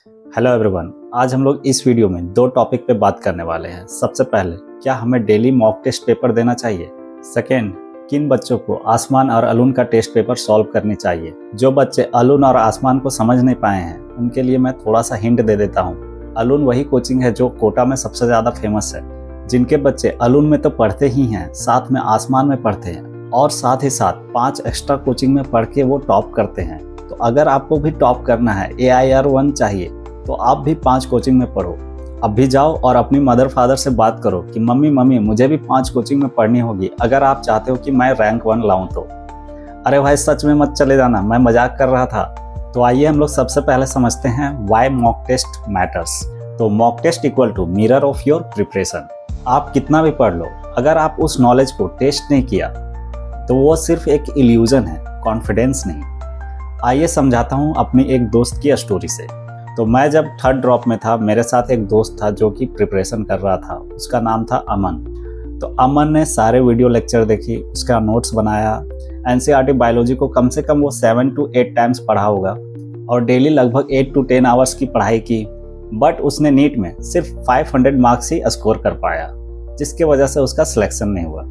Hello everyone, आज हम लोग इस वीडियो में दो टॉपिक पे बात करने वाले हैं। सबसे पहले, क्या हमें डेली मॉक टेस्ट पेपर देना चाहिए। सेकेंड, किन बच्चों को आसमान और अरुण का टेस्ट पेपर सॉल्व करनी चाहिए। जो बच्चे अरुण और आसमान को समझ नहीं पाए हैं उनके लिए मैं थोड़ा सा हिंट दे देता हूँ। अरुण वही कोचिंग है जो कोटा में सबसे ज़्यादा फेमस है। जिनके बच्चे अरुण में तो पढ़ते ही हैं, साथ में आसमान में पढ़ते हैं और साथ ही साथ 5 एक्स्ट्रा कोचिंग में पढ़ के वो टॉप करते हैं। तो अगर आपको भी टॉप करना है, AIR1 चाहिए, तो आप भी 5 कोचिंग में पढ़ो। अब भी जाओ और अपनी मदर फादर से बात करो कि मम्मी मुझे भी 5 कोचिंग में पढ़नी होगी अगर आप चाहते हो कि मैं रैंक 1 लाऊं तो। अरे भाई सच में मत चले जाना, मैं मजाक कर रहा था। तो आइए हम लोग सबसे पहले समझते हैं व्हाई मॉक टेस्ट मैटर्स। तो mock test equal to mirror of your preparation. आप कितना भी पढ़ लो, अगर आप उस नॉलेज को टेस्ट नहीं किया तो वो सिर्फ एक इल्यूजन है, कॉन्फिडेंस नहीं। आइए समझाता हूँ अपनी एक दोस्त की स्टोरी से। तो मैं जब 3rd ड्रॉप में था, मेरे साथ एक दोस्त था जो कि प्रिपरेशन कर रहा था। उसका नाम था अमन। तो अमन ने सारे वीडियो लेक्चर देखी, उसका नोट्स बनाया। NCERT बायोलॉजी को कम से कम वो 7 to 8 टाइम्स पढ़ा होगा और डेली लगभग 8 to 10 आवर्स की पढ़ाई की। बट उसने नीट में सिर्फ 500 मार्क्स ही स्कोर कर पाया, जिसके वजह से उसका सिलेक्शन नहीं हुआ।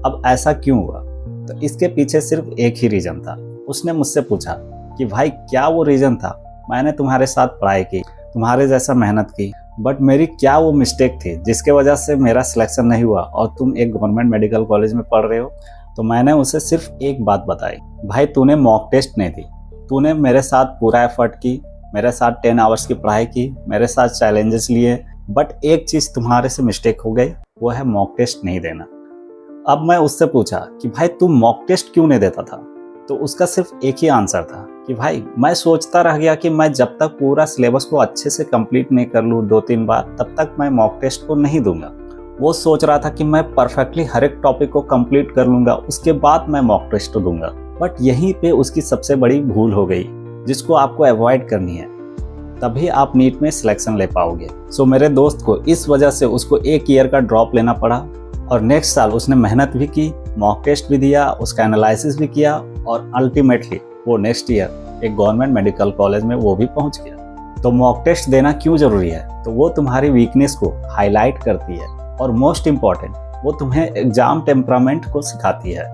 अब ऐसा क्यों हुआ? तो इसके पीछे सिर्फ एक ही रीज़न था। उसने मुझसे पूछा कि भाई क्या वो रीज़न था? मैंने तुम्हारे साथ पढ़ाई की, तुम्हारे जैसा मेहनत की, बट मेरी क्या वो मिस्टेक थी जिसके वजह से मेरा सिलेक्शन नहीं हुआ और तुम एक गवर्नमेंट मेडिकल कॉलेज में पढ़ रहे हो? तो मैंने उसे सिर्फ एक बात बताई, भाई तूने मॉक टेस्ट नहीं दी, तूने मेरे साथ पूरा एफर्ट की, मेरे साथ 10 आवर्स की पढ़ाई की, मेरे साथ चैलेंजेस लिए, बट एक चीज़ तुम्हारे से मिस्टेक हो गई, वो है मॉक टेस्ट नहीं देना। अब मैं उससे पूछा कि भाई तू मॉक टेस्ट क्यों नहीं देता था? तो उसका सिर्फ एक ही आंसर था कि भाई मैं सोचता रह गया कि मैं जब तक पूरा सिलेबस को अच्छे से कंप्लीट नहीं कर लूँ 2-3 बार, तब तक मैं मॉक टेस्ट को नहीं दूंगा। वो सोच रहा था कि मैं परफेक्टली हर एक टॉपिक को कंप्लीट कर लूंगा, उसके बाद मैं मॉक टेस्ट दूंगा। बट यहीं पे उसकी सबसे बड़ी भूल हो गई, जिसको आपको अवॉइड करनी है, तभी आप नीट में सिलेक्शन ले पाओगे। सो मेरे दोस्त को इस वजह से उसको 1 ईयर का ड्रॉप लेना पड़ा और नेक्स्ट साल उसने मेहनत भी की, मॉक टेस्ट भी दिया, उसका एनालिसिस भी किया और अल्टीमेटली वो नेक्स्ट ईयर एक गवर्नमेंट मेडिकल कॉलेज में वो भी पहुंच गया। तो मॉक टेस्ट देना क्यों जरूरी है? तो वो तुम्हारी वीकनेस को हाईलाइट करती है और मोस्ट इम्पॉर्टेंट, वो तुम्हें एग्जाम टेम्परामेंट को सिखाती है।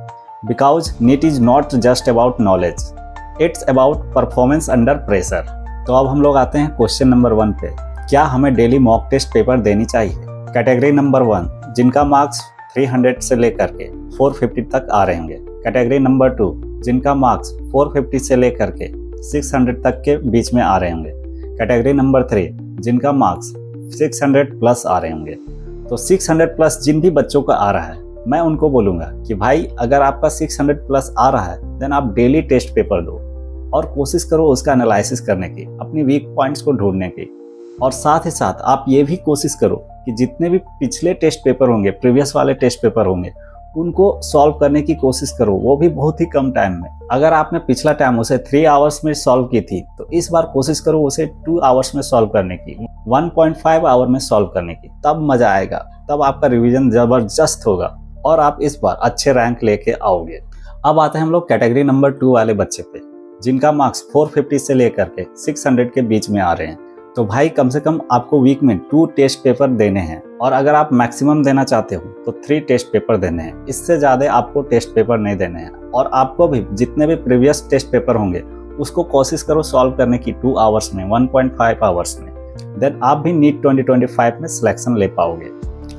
Because NEET is not just about knowledge, it's about performance under pressure. तो अब हम लोग आते हैं क्वेश्चन नंबर 1 पे, क्या हमें डेली मॉक टेस्ट पेपर देनी चाहिए? कैटेगरी नंबर 1, जिनका मार्क्स 300 से लेकर के 450 तक आ रहे होंगे। कैटेगरी नंबर 2, जिनका मार्क्स 450 से लेकर के 600 तक के बीच में आ रहे होंगे। कैटेगरी नंबर 3, जिनका मार्क्स 600 प्लस आ रहे होंगे। तो 600 प्लस जिन भी बच्चों का आ रहा है, मैं उनको बोलूँगा कि भाई अगर आपका 600 प्लस आ रहा है देन आप डेली टेस्ट पेपर दो और कोशिश करो उसका एनालिसिस करने की, अपनी वीक पॉइंट्स को ढूंढने की। और साथ ही साथ आप ये भी कोशिश करो कि जितने भी पिछले टेस्ट पेपर होंगे, प्रीवियस वाले टेस्ट पेपर होंगे, उनको सॉल्व करने की कोशिश करो, वो भी बहुत ही कम टाइम में। अगर आपने पिछला टाइम उसे 3 आवर्स में सॉल्व की थी, तो इस बार कोशिश करो उसे 2 आवर्स में सॉल्व करने की, 1.5 आवर में सॉल्व करने की। तब मजा आएगा, तब आपका रिवीजन जबरदस्त होगा और आप इस बार अच्छे रैंक लेके आओगे। अब आते हैं हम लोग कैटेगरी नंबर 2 वाले बच्चे पे, जिनका मार्क्स 450 से लेकर के 600 के बीच में आ रहे हैं। तो भाई कम से कम आपको वीक में 2 टेस्ट पेपर देने हैं और अगर आप मैक्सिमम देना चाहते हो तो 3 टेस्ट पेपर देने हैं। इससे ज़्यादा आपको टेस्ट पेपर नहीं देने हैं। और आपको भी जितने भी प्रीवियस टेस्ट पेपर होंगे उसको कोशिश करो सॉल्व करने की 2 आवर्स में, 1.5 आवर्स में। देन आप भी नीट 2025 में सिलेक्शन ले पाओगे।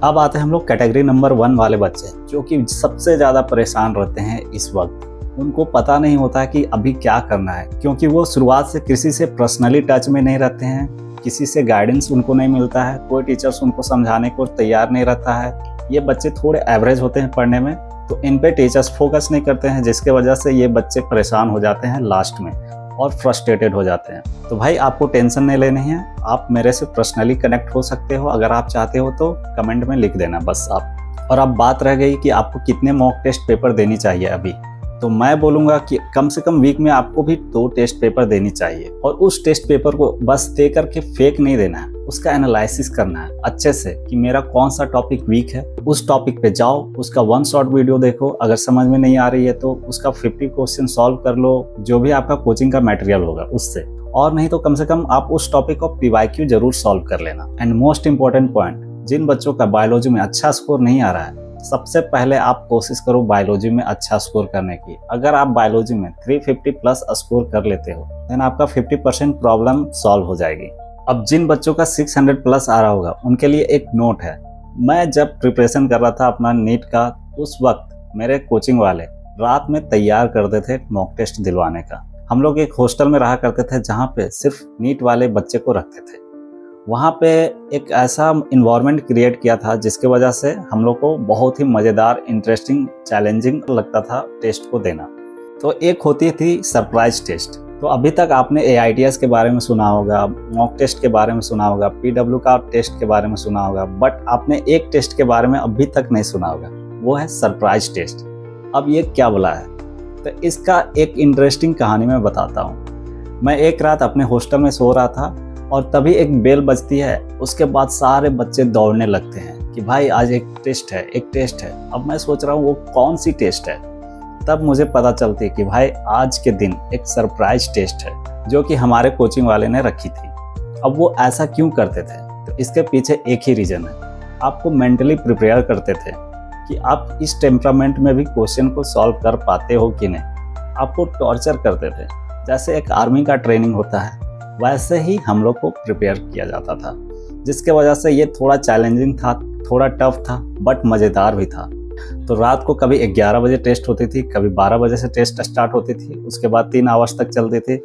अब आते हैं हम लोग कैटेगरी नंबर 1 वाले बच्चे, जो कि सबसे ज़्यादा परेशान रहते हैं इस वक्त। उनको पता नहीं होता कि अभी क्या करना है, क्योंकि वो शुरुआत से किसी से पर्सनली टच में नहीं रहते हैं, किसी से गाइडेंस उनको नहीं मिलता है, कोई टीचर्स उनको समझाने को तैयार नहीं रहता है। ये बच्चे थोड़े एवरेज होते हैं पढ़ने में, तो इन पे टीचर्स फोकस नहीं करते हैं, जिसके वजह से ये बच्चे परेशान हो जाते हैं लास्ट में और फ्रस्ट्रेटेड हो जाते हैं। तो भाई आपको टेंशन नहीं लेनी है, आप मेरे से पर्सनली कनेक्ट हो सकते हो। अगर आप चाहते हो तो कमेंट में लिख देना बस आप। और अब बात रह गई कि आपको कितने मॉक टेस्ट पेपर देनी चाहिए अभी। तो मैं बोलूँगा कि कम से कम वीक में आपको भी 2 टेस्ट पेपर देनी चाहिए और उस टेस्ट पेपर को बस दे करके फेक नहीं देना है, उसका एनालिसिस करना है अच्छे से कि मेरा कौन सा टॉपिक वीक है। उस टॉपिक पे जाओ, उसका 1 शॉर्ट वीडियो देखो, अगर समझ में नहीं आ रही है तो उसका 50 क्वेश्चन सॉल्व कर लो, जो भी आपका कोचिंग का मटेरियल होगा उससे। और नहीं तो कम से कम आप उस टॉपिक को PYQ जरूर सॉल्व कर लेना। एंड मोस्ट इंपॉर्टेंट पॉइंट, जिन बच्चों का बायोलॉजी में अच्छा स्कोर नहीं आ रहा है, सबसे पहले आप कोशिश करो बायोलॉजी में अच्छा स्कोर करने की। अगर आप बायोलॉजी में 350 प्लस स्कोर कर लेते हो देन आपका 50% प्रॉब्लम सॉल्व हो जाएगी। अब जिन बच्चों का 600 प्लस आ रहा होगा उनके लिए एक नोट है। मैं जब प्रिपरेशन कर रहा था अपना नीट का, उस वक्त मेरे कोचिंग वाले रात में तैयार करते थे मॉक टेस्ट दिलवाने का। हम लोग एक हॉस्टल में रहा करते थे जहाँ पे सिर्फ नीट वाले बच्चे को रखते थे। वहाँ पे एक ऐसा इन्वायरमेंट क्रिएट किया था जिसकी वजह से हम लोग को बहुत ही मज़ेदार, इंटरेस्टिंग, चैलेंजिंग लगता था टेस्ट को देना। तो एक होती थी सरप्राइज टेस्ट। तो अभी तक आपने AITS के बारे में सुना होगा, मॉक टेस्ट के बारे में सुना होगा, PW का टेस्ट के बारे में सुना होगा, बट आपने एक टेस्ट के बारे में अभी तक नहीं सुना होगा, वो है सरप्राइज टेस्ट। अब ये क्या बोला है, तो इसका एक इंटरेस्टिंग कहानी मैं बताता हूँ। मैं एक रात अपने हॉस्टल में सो रहा था और तभी एक बेल बजती है। उसके बाद सारे बच्चे दौड़ने लगते हैं कि भाई आज एक टेस्ट है, एक टेस्ट है। अब मैं सोच रहा हूँ वो कौन सी टेस्ट है। तब मुझे पता चलती है कि भाई आज के दिन एक सरप्राइज टेस्ट है जो कि हमारे कोचिंग वाले ने रखी थी। अब वो ऐसा क्यों करते थे, तो इसके पीछे एक ही रीज़न है, आपको मेंटली प्रिपेयर करते थे कि आप इस टेम्परामेंट में भी क्वेश्चन को सॉल्व कर पाते हो कि नहीं। आपको टॉर्चर करते थे। जैसे एक आर्मी का ट्रेनिंग होता है वैसे ही हम लोग को प्रिपेयर किया जाता था, जिसके वजह से ये थोड़ा चैलेंजिंग था, थोड़ा टफ था, बट मज़ेदार भी था। तो रात को कभी 11 बजे टेस्ट होती थी, कभी 12 बजे से टेस्ट स्टार्ट होती थी, उसके बाद 3 आवर्स तक चलती थी।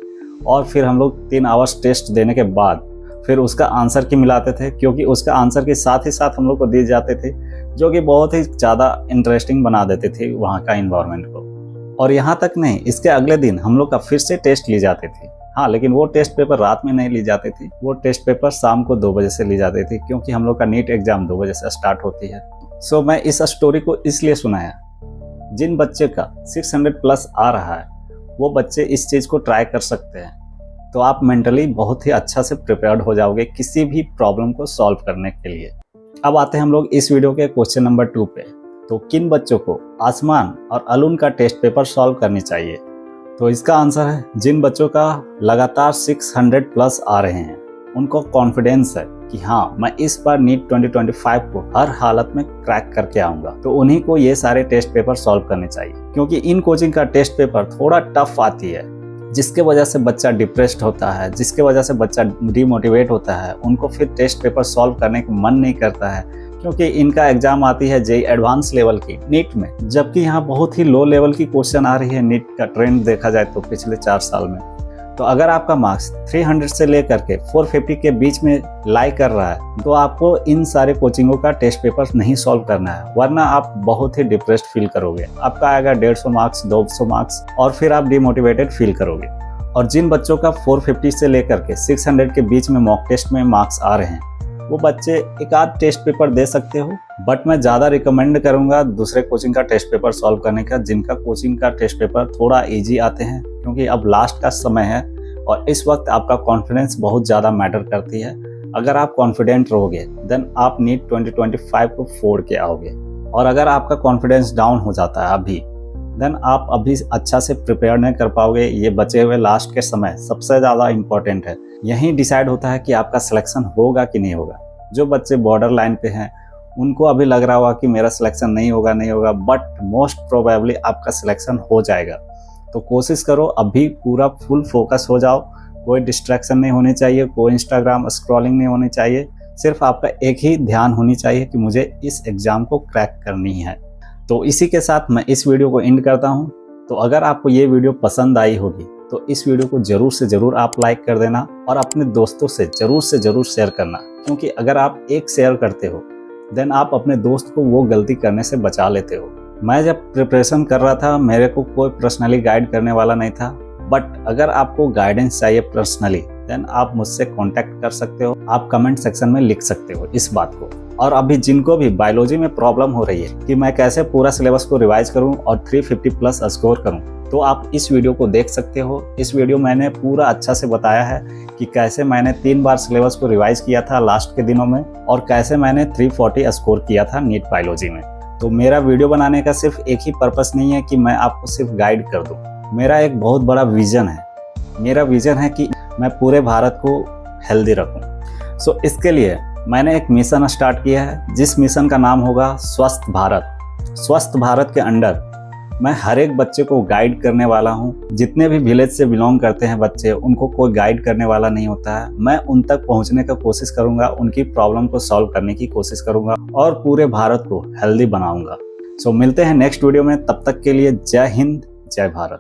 और फिर हम लोग 3 आवर्स टेस्ट देने के बाद फिर उसका आंसर की मिलाते थे, क्योंकि उसका आंसर के साथ ही साथ हम लोग को दिए जाते थे, जो कि बहुत ही ज़्यादा इंटरेस्टिंग बना देते थे वहाँ का इन्वायरमेंट को। और यहाँ तक नहीं, इसके अगले दिन हम लोग का फिर से टेस्ट ली जाती थी। हाँ, लेकिन वो टेस्ट पेपर रात में नहीं ली जाती थी, वो टेस्ट पेपर शाम को 2 बजे से ली जाती थी, क्योंकि हम लोग का नीट एग्जाम 2 बजे से स्टार्ट होती है। सो मैं इस स्टोरी को इसलिए सुनाया, जिन बच्चे का 600 प्लस आ रहा है वो बच्चे इस चीज़ को ट्राई कर सकते हैं। तो आप मेंटली बहुत ही अच्छा से प्रिपेयर्ड हो जाओगे किसी भी प्रॉब्लम को सॉल्व करने के लिए। अब आते हैं हम लोग इस वीडियो के क्वेश्चन नंबर 2 पे। तो किन बच्चों को आसमान और अरुण का टेस्ट पेपर सॉल्व करनी चाहिए? तो इसका आंसर है जिन बच्चों का लगातार 600 प्लस आ रहे हैं, उनको कॉन्फिडेंस है कि हाँ मैं इस बार नीट 2025 को हर हालत में क्रैक करके आऊंगा, तो उन्हीं को ये सारे टेस्ट पेपर सॉल्व करने चाहिए। क्योंकि इन कोचिंग का टेस्ट पेपर थोड़ा टफ आती है, जिसके वजह से बच्चा डिप्रेस्ड होता है, जिसके वजह से बच्चा डिमोटिवेट होता है, उनको फिर टेस्ट पेपर सॉल्व करने का मन नहीं करता है, क्योंकि इनका एग्जाम आती है JEE एडवांस लेवल की नीट में, जबकि यहाँ बहुत ही लो लेवल की क्वेश्चन आ रही है नीट का ट्रेंड देखा जाए तो पिछले 4 साल में। तो अगर आपका मार्क्स 300 से लेकर के 450 के बीच में लाई कर रहा है, तो आपको इन सारे कोचिंगों का टेस्ट पेपर नहीं सॉल्व करना है, वरना आप बहुत ही डिप्रेस्ड फील करोगे। आपका आएगा 150 मार्क्स, 200 मार्क्स, और फिर आप डिमोटिवेटेड फील करोगे। और जिन बच्चों का 450 से लेकर के 600 के बीच में मॉक टेस्ट में मार्क्स आ रहे हैं, वो बच्चे एक आध टेस्ट पेपर दे सकते हो, बट मैं ज़्यादा रिकमेंड करूँगा दूसरे कोचिंग का टेस्ट पेपर सॉल्व करने का, जिनका कोचिंग का टेस्ट पेपर थोड़ा इजी आते हैं। क्योंकि अब लास्ट का समय है और इस वक्त आपका कॉन्फिडेंस बहुत ज़्यादा मैटर करती है। अगर आप कॉन्फिडेंट रहोगे देन आप नीट 2025 को फोड़ के आओगे। और अगर आपका कॉन्फिडेंस डाउन हो जाता है अभी, देन आप अभी अच्छा से प्रिपेयर नहीं कर पाओगे। ये बचे हुए लास्ट के समय सबसे ज़्यादा इम्पोर्टेंट है। यहीं डिसाइड होता है कि आपका सिलेक्शन होगा कि नहीं होगा। जो बच्चे बॉर्डर लाइन पे हैं उनको अभी लग रहा होगा कि मेरा सिलेक्शन नहीं होगा, बट मोस्ट प्रोबेबली आपका सिलेक्शन हो जाएगा। तो कोशिश करो, अभी पूरा फुल फोकस हो जाओ, कोई डिस्ट्रैक्शन नहीं होनी चाहिए, कोई इंस्टाग्राम स्क्रॉलिंग नहीं होनी चाहिए। सिर्फ आपका एक ही ध्यान होनी चाहिए कि मुझे इस एग्ज़ाम को क्रैक करनी है। तो इसी के साथ मैं इस वीडियो को एंड करता हूँ। तो अगर आपको ये वीडियो पसंद आई होगी तो इस वीडियो को ज़रूर से ज़रूर आप लाइक कर देना और अपने दोस्तों से ज़रूर शेयर करना। क्योंकि अगर आप एक शेयर करते हो देन आप अपने दोस्त को वो गलती करने से बचा लेते हो। मैं जब प्रिपरेशन कर रहा था मेरे को कोई पर्सनली गाइड करने वाला नहीं था, बट अगर आपको गाइडेंस चाहिए पर्सनली देन आप मुझसे कांटेक्ट कर सकते हो। आप कमेंट सेक्शन में लिख सकते हो इस बात को। और अभी जिनको भी बायोलॉजी में प्रॉब्लम हो रही है कि मैं कैसे पूरा सिलेबस को रिवाइज करूं और 350 प्लस स्कोर करूं, तो आप इस वीडियो को देख सकते हो। इस वीडियो मैंने पूरा अच्छा से बताया है कि कैसे मैंने 3 बार सिलेबस को रिवाइज किया था लास्ट के दिनों में और कैसे मैंने 340 स्कोर किया था नीट बायोलॉजी में। तो मेरा वीडियो बनाने का सिर्फ एक ही पर्पस नहीं है कि मैं आपको सिर्फ गाइड कर दूं। मेरा एक बहुत बड़ा विजन है। मेरा विजन है कि मैं पूरे भारत को हेल्दी रखूं। सो इसके लिए मैंने एक मिशन स्टार्ट किया है, जिस मिशन का नाम होगा स्वस्थ भारत। स्वस्थ भारत के अंडर मैं हर एक बच्चे को गाइड करने वाला हूँ। जितने भी विलेज से बिलोंग करते हैं बच्चे, उनको कोई गाइड करने वाला नहीं होता है। मैं उन तक पहुँचने का कोशिश करूँगा, उनकी प्रॉब्लम को सॉल्व करने की कोशिश करूँगा और पूरे भारत को हेल्दी बनाऊँगा। सो मिलते हैं नेक्स्ट वीडियो में, तब तक के लिए जय हिंद, जय भारत।